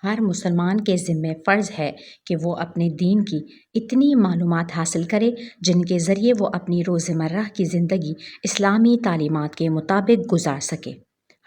ہر مسلمان کے ذمہ فرض ہے کہ وہ اپنے دین کی اتنی معلومات حاصل کرے جن کے ذریعے وہ اپنی روزمرہ کی زندگی اسلامی تعلیمات کے مطابق گزار سکے۔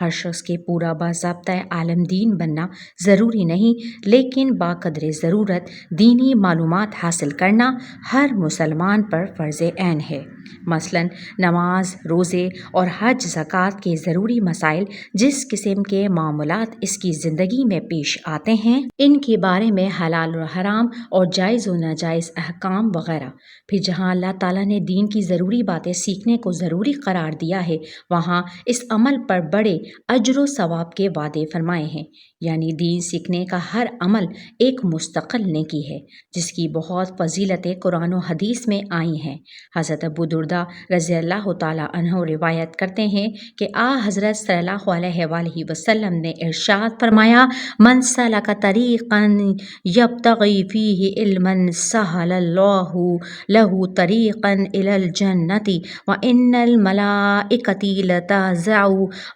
ہر شخص کے پورا باضابطہ عالم دین بننا ضروری نہیں، لیکن باقدر ضرورت دینی معلومات حاصل کرنا ہر مسلمان پر فرض عین ہے۔ مثلاً نماز، روزے اور حج، زکوٰۃ کے ضروری مسائل، جس قسم کے معاملات اس کی زندگی میں پیش آتے ہیں، ان کے بارے میں حلال و حرام اور جائز و ناجائز احکام وغیرہ۔ پھر جہاں اللہ تعالیٰ نے دین کی ضروری باتیں سیکھنے کو ضروری قرار دیا ہے، وہاں اس عمل پر بڑے اجر و ثواب کے وعدے فرمائے ہیں۔ یعنی دین سیکھنے کا ہر عمل ایک مستقل نیکی ہے، جس کی بہت فضیلتیں قرآن و حدیث میں آئی ہیں۔ حضرت ابو درداء رضی اللہ تعالیٰ عنہ روایت کرتے ہیں کہ حضرت صلی اللہ علیہ وآلہ وسلم نے ارشاد فرمایا: من سلک طریقا یبتغی فیہ علما سہل اللہ لہ طریقا الی الجنۃ وان الملائکۃ لتضع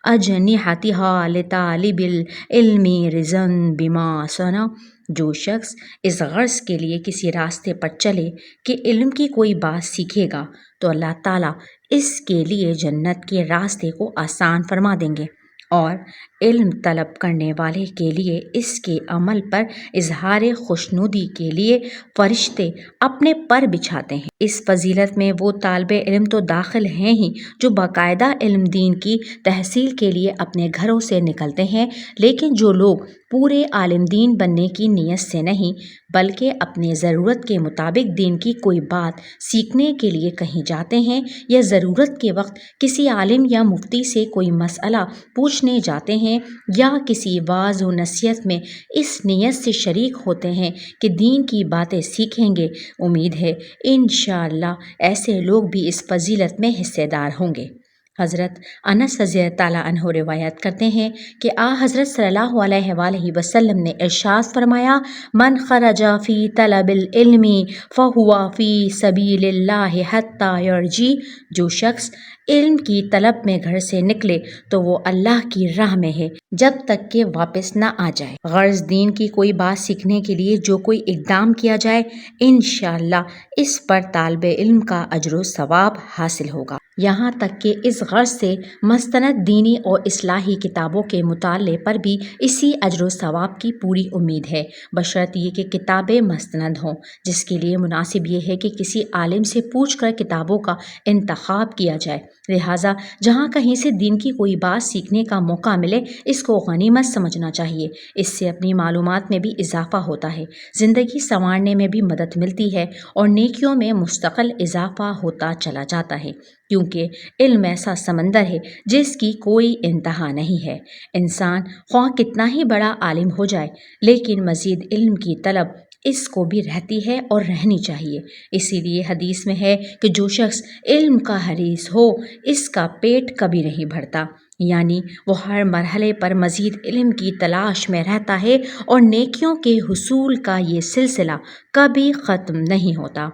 اجنحتها لطالب العلم رضا بما صنع۔ جو شخص اس غرض کے لیے کسی راستے پر چلے کہ علم کی کوئی بات سیکھے گا تو اللہ تعالیٰ اس کے لیے جنت کے راستے کو آسان فرما دیں گے، اور علم طلب کرنے والے کے لیے اس کے عمل پر اظہار خوشنودی کے لیے فرشتے اپنے پر بچھاتے ہیں۔ اس فضیلت میں وہ طالب علم تو داخل ہیں ہی جو باقاعدہ علم دین کی تحصیل کے لیے اپنے گھروں سے نکلتے ہیں، لیکن جو لوگ پورے عالم دین بننے کی نیت سے نہیں بلکہ اپنے ضرورت کے مطابق دین کی کوئی بات سیکھنے کے لیے کہیں جاتے ہیں، یا ضرورت کے وقت کسی عالم یا مفتی سے کوئی مسئلہ پوچھنے جاتے ہیں، یا کسی واعظ و نصیحت میں اس نیت سے شریک ہوتے ہیں کہ دین کی باتیں سیکھیں گے، امید ہے انشاءاللہ ایسے لوگ بھی اس فضیلت میں حصے دار ہوں گے۔ حضرت انس رضی اللہ عنہ روایت کرتے ہیں کہ حضرت صلی اللہ علیہ وآلہ وسلم نے ارشاد فرمایا: من خرج فی طلب العلم فہو فی سبیل اللہ حتی یرجع۔ جو شخص علم کی طلب میں گھر سے نکلے تو وہ اللہ کی راہ میں ہے جب تک کہ واپس نہ آ جائے۔ غرض دین کی کوئی بات سیکھنے کے لیے جو کوئی اقدام کیا جائے، انشاءاللہ اس پر طالب علم کا اجر و ثواب حاصل ہوگا۔ یہاں تک کہ اس غرض سے مستند دینی اور اصلاحی کتابوں کے مطالعے پر بھی اسی اجر و ثواب کی پوری امید ہے، بشرط یہ کہ کتابیں مستند ہوں، جس کے لیے مناسب یہ ہے کہ کسی عالم سے پوچھ کر کتابوں کا انتخاب کیا جائے۔ لہٰذا جہاں کہیں سے دین کی کوئی بات سیکھنے کا موقع ملے، اس کو غنیمت سمجھنا چاہیے۔ اس سے اپنی معلومات میں بھی اضافہ ہوتا ہے، زندگی سنوارنے میں بھی مدد ملتی ہے، اور نیکیوں میں مستقل اضافہ ہوتا چلا جاتا ہے، کیونکہ علم ایسا سمندر ہے جس کی کوئی انتہا نہیں ہے۔ انسان خواہ کتنا ہی بڑا عالم ہو جائے، لیکن مزید علم کی طلب اس کو بھی رہتی ہے اور رہنی چاہیے۔ اسی لیے حدیث میں ہے کہ جو شخص علم کا حریص ہو، اس کا پیٹ کبھی نہیں بھرتا، یعنی وہ ہر مرحلے پر مزید علم کی تلاش میں رہتا ہے، اور نیکیوں کے حصول کا یہ سلسلہ کبھی ختم نہیں ہوتا۔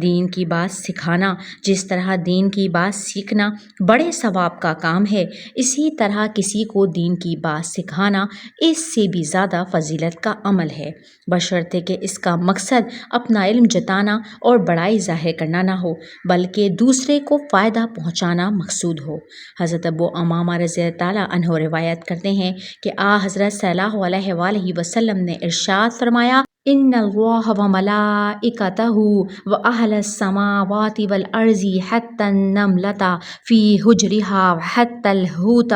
دین کی بات سکھانا، جس طرح دین کی بات سیکھنا بڑے ثواب کا کام ہے، اسی طرح کسی کو دین کی بات سکھانا اس سے بھی زیادہ فضیلت کا عمل ہے، بشرطے کہ اس کا مقصد اپنا علم جتانا اور بڑائی ظاہر کرنا نہ ہو، بلکہ دوسرے کو فائدہ پہنچانا مقصود ہو۔ حضرت ابو امامہ رضی اللہ عنہ روایت کرتے ہیں کہ حضرت صلی اللہ علیہ وآلہ وسلم نے ارشاد فرمایا: ان اللہ وملائکتہ واہل السماوات والارض حتی النملۃ فی حجرہا وحتی الحوت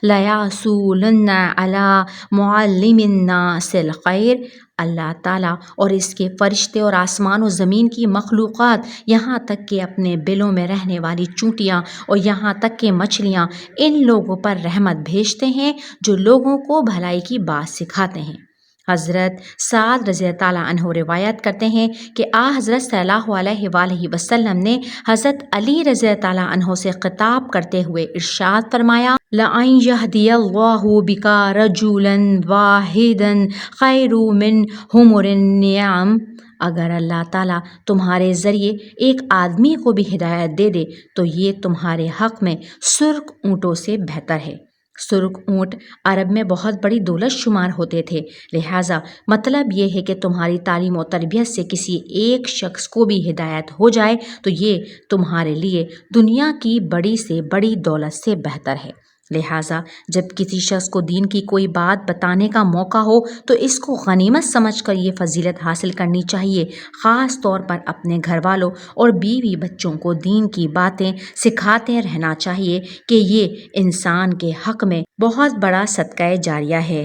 لیصلون علی معلم الناس الخیر۔ اللہ تعالیٰ اور اس کے فرشتے اور آسمان و زمین کی مخلوقات، یہاں تک کہ اپنے بلوں میں رہنے والی چونٹیاں، اور یہاں تک کہ مچھلیاں، ان لوگوں پر رحمت بھیجتے ہیں جو لوگوں کو بھلائی کی بات سکھاتے ہیں۔ حضرت سعد رضی اللہ عنہ روایت کرتے ہیں کہ حضرت صلی اللہ علیہ وآلہ وسلم نے حضرت علی رضی اللہ عنہ سے خطاب کرتے ہوئے ارشاد فرمایا: لَأَن يَهْدِيَ اللَّهُ بِكَ رَجُلًا وَاحِدًا خَيْرٌ مِّن حُمُرِ النِّعَمِ۔ اگر اللہ تعالیٰ تمہارے ذریعے ایک آدمی کو بھی ہدایت دے دے تو یہ تمہارے حق میں سرخ اونٹوں سے بہتر ہے۔ سرخ اونٹ عرب میں بہت بڑی دولت شمار ہوتے تھے، لہٰذا مطلب یہ ہے کہ تمہاری تعلیم و تربیت سے کسی ایک شخص کو بھی ہدایت ہو جائے تو یہ تمہارے لیے دنیا کی بڑی سے بڑی دولت سے بہتر ہے۔ لہٰذا جب کسی شخص کو دین کی کوئی بات بتانے کا موقع ہو تو اس کو غنیمت سمجھ کر یہ فضیلت حاصل کرنی چاہیے، خاص طور پر اپنے گھر والوں اور بیوی بچوں کو دین کی باتیں سکھاتے رہنا چاہیے کہ یہ انسان کے حق میں بہت بڑا صدقہ جاریہ ہے۔